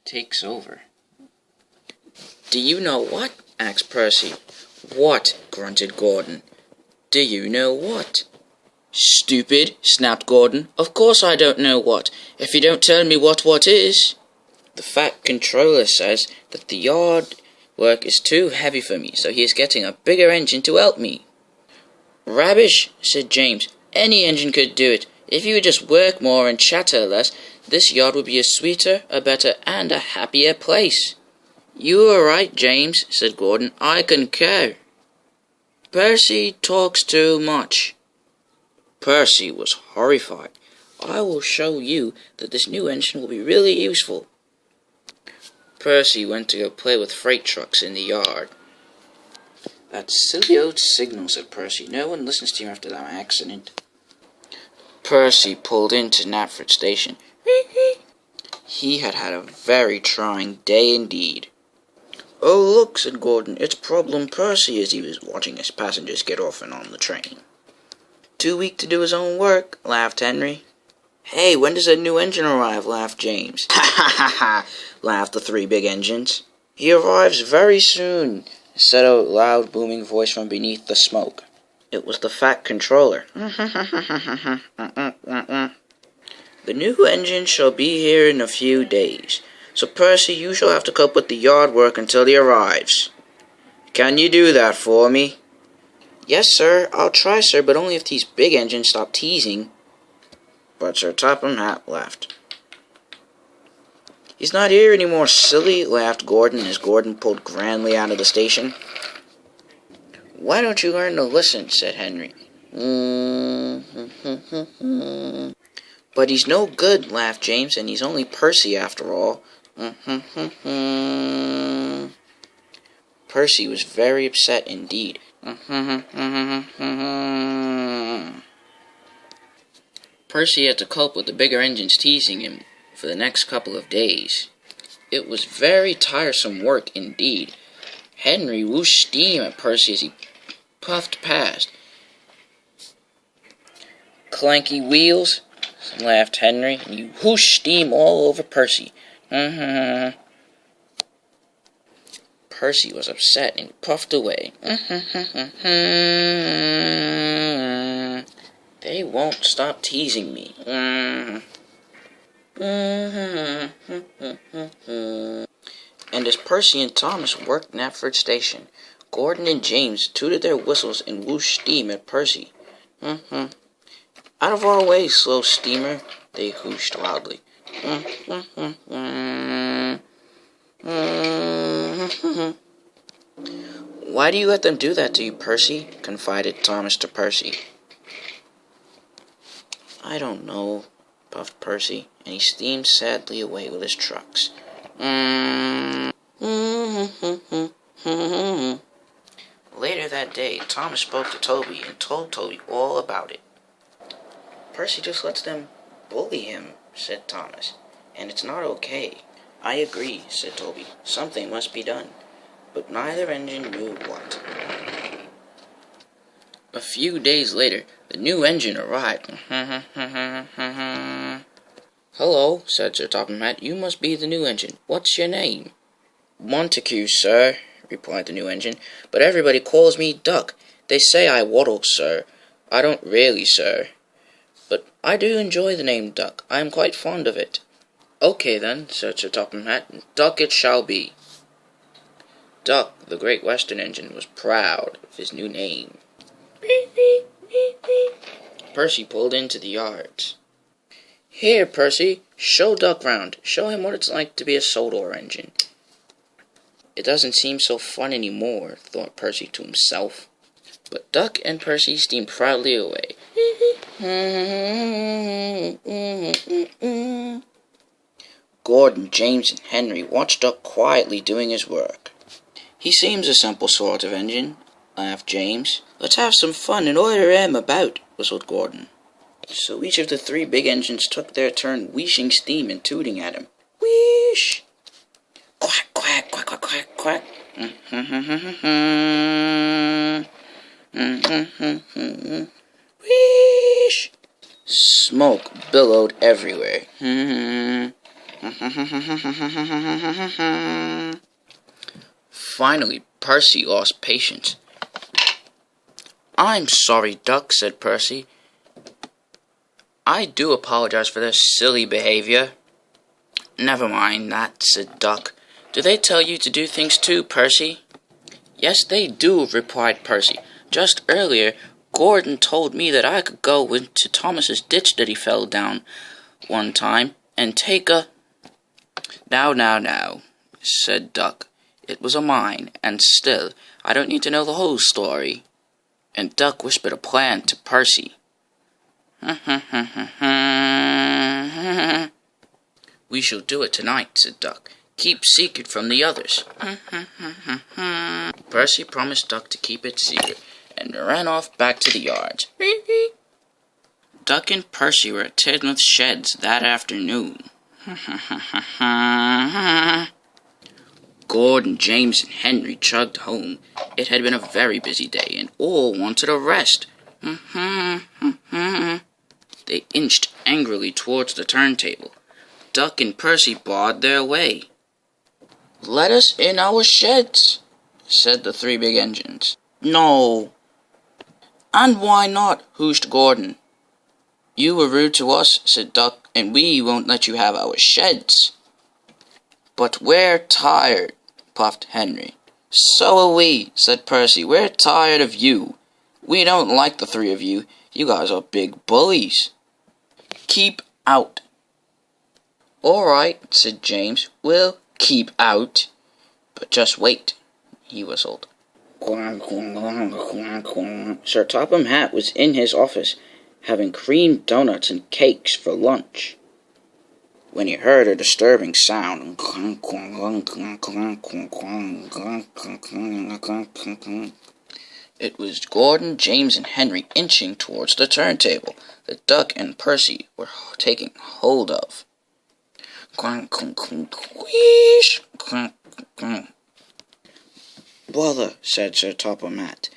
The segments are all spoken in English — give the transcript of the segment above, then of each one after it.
takes over. "Do you know what?" asked Percy. "What?" grunted Gordon. "Do you know what?" "Stupid," snapped Gordon. "Of course I don't know what, if you don't tell me what is." "The Fat Controller says that the yard work is too heavy for me, so he is getting a bigger engine to help me." "Rubbish," said James. "Any engine could do it. If you would just work more and chatter less, this yard would be a sweeter, a better, and a happier place." "You are right, James," said Gordon. "I concur. Percy talks too much." Percy was horrified. "I will show you that this new engine will be really useful." Percy went to go play with freight trucks in the yard. "That silly old signal," said Percy. "No one listens to you after that accident." Percy pulled into Knapford Station. He had had a very trying day indeed. "Oh, look," said Gordon, "it's Problem Percy," as he was watching his passengers get off and on the train. "Too weak to do his own work," laughed Henry. "Hey, when does that new engine arrive?" laughed James. "Ha ha ha ha," laughed the three big engines. "He arrives very soon," said a loud booming voice from beneath the smoke. It was the Fat Controller. "The new engine shall be here in a few days. So Percy, you shall have to cope with the yard work until he arrives. Can you do that for me?" "Yes, sir, I'll try, sir, but only if these big engines stop teasing." But Sir Topham Hatt laughed. "He's not here anymore, silly," laughed Gordon as Gordon pulled grandly out of the station. "Why don't you learn to listen?" said Henry. "But he's no good," laughed James, "and he's only Percy after all." Percy was very upset indeed. Percy had to cope with the bigger engines teasing him for the next couple of days. It was very tiresome work indeed. Henry whooshed steam at Percy as he puffed past. "Clanky wheels," laughed Henry, "and you whoosh steam all over Percy." Percy was upset and puffed away. "They won't stop teasing me." And as Percy and Thomas worked Knapford Station, Gordon and James tooted their whistles and whooshed steam at Percy. "Out of our way, slow steamer," they whooshed loudly. "Why do you let them do that to you, Percy?" confided Thomas to Percy. "I don't know," puffed Percy, and he steamed sadly away with his trucks. Later that day, Thomas spoke to Toby and told Toby all about it. "Percy just lets them bully him," said Thomas, "and it's not okay." "I agree," said Toby. "Something must be done." But neither engine knew what. A few days later, the new engine arrived. "Hello," said Sir Topham Hatt. "You must be the new engine. What's your name?" "Montague, sir," replied the new engine. "But everybody calls me Duck. They say I waddle, sir. I don't really, sir. But I do enjoy the name Duck. I am quite fond of it." "Okay then," said Sir Topham Hatt. "Duck it shall be." Duck, the Great Western engine, was proud of his new name. Percy pulled into the yards. "Here, Percy, show Duck round. Show him what it's like to be a Sodor engine." "It doesn't seem so fun anymore," thought Percy to himself. But Duck and Percy steamed proudly away. Gordon, James, and Henry watched Duck quietly doing his work. "He seems a simple sort of engine," laughed James. "Let's have some fun and order him about," whistled Gordon. So each of the three big engines took their turn wheeshing steam and tooting at him. Wheesh! Quack, quack, quack, quack, quack, quack. Wheesh! Smoke billowed everywhere. Finally, Percy lost patience. "I'm sorry, Duck," said Percy. "I do apologize for their silly behavior." "Never mind that," said Duck. "Do they tell you to do things too, Percy?" "Yes, they do," replied Percy. "Just earlier, Gordon told me that I could go into Thomas's ditch that he fell down one time and take a—" Now, said Duck. "It was a mine, and still, I don't need to know the whole story." And Duck whispered a plan to Percy. "We shall do it tonight," said Duck. "Keep secret from the others." Percy promised Duck to keep it secret, and ran off back to the yard. Duck and Percy were at Tidmouth's sheds that afternoon. Gordon, James, and Henry chugged home. It had been a very busy day, and all wanted a rest. They inched angrily towards the turntable. Duck and Percy barred their way. "Let us in our sheds," said the three big engines. "No." "And why not?" whooshed Gordon. "You were rude to us," said Duck, "and we won't let you have our sheds." "But we're tired," puffed Henry. "So are we," said Percy. "We're tired of you. We don't like the three of you. You guys are big bullies. Keep out." "All right," said James. "We'll keep out. But just wait," he whistled. Sir Topham Hatt was in his office, having cream donuts and cakes for lunch, when he heard a disturbing sound. It was Gordon, James, and Henry inching towards the turntable that Duck and Percy were taking hold of. "Brother," said Sir Topham Hatt,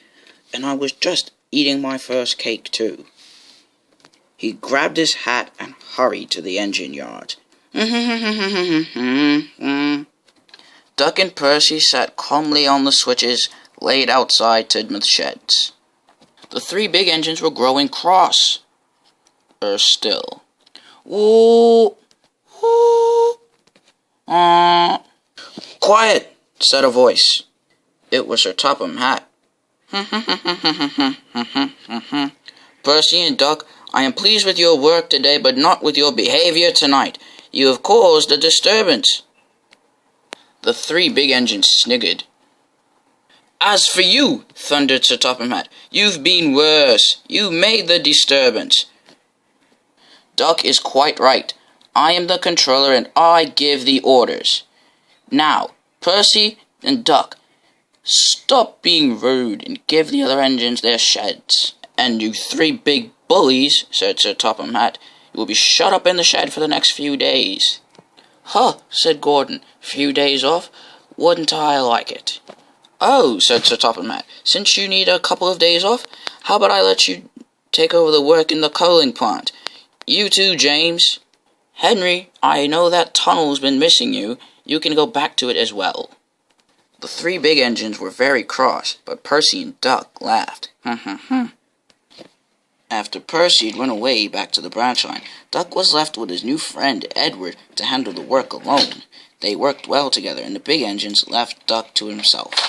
"and I was just eating my first cake too." He grabbed his hat and hurried to the engine yard. Duck and Percy sat calmly on the switches laid outside Tidmouth's sheds. The three big engines were growing cross. Still. "Woo! Woo! Quiet!" said a voice. It was Sir Topham Hatt. "Percy and Duck, I am pleased with your work today, but not with your behavior tonight. You have caused a disturbance." The three big engines sniggered. "As for you," thundered Sir Topham Hatt, "you've been worse. You made the disturbance." "Duck is quite right. I am the controller and I give the orders. Now, Percy and Duck, stop being rude and give the other engines their sheds. And you three big bullies," said Sir Topham Hatt, "you will be shut up in the shed for the next few days." "Huh," said Gordon. "Few days off? Wouldn't I like it?" "Oh," said Sir Topham Hatt, "since you need a couple of days off, how about I let you take over the work in the coaling plant? You too, James. Henry, I know that tunnel's been missing you. You can go back to it as well." The three big engines were very cross, but Percy and Duck laughed. After Percy had run away back to the branch line, Duck was left with his new friend Edward to handle the work alone. They worked well together, and the big engines left Duck to himself.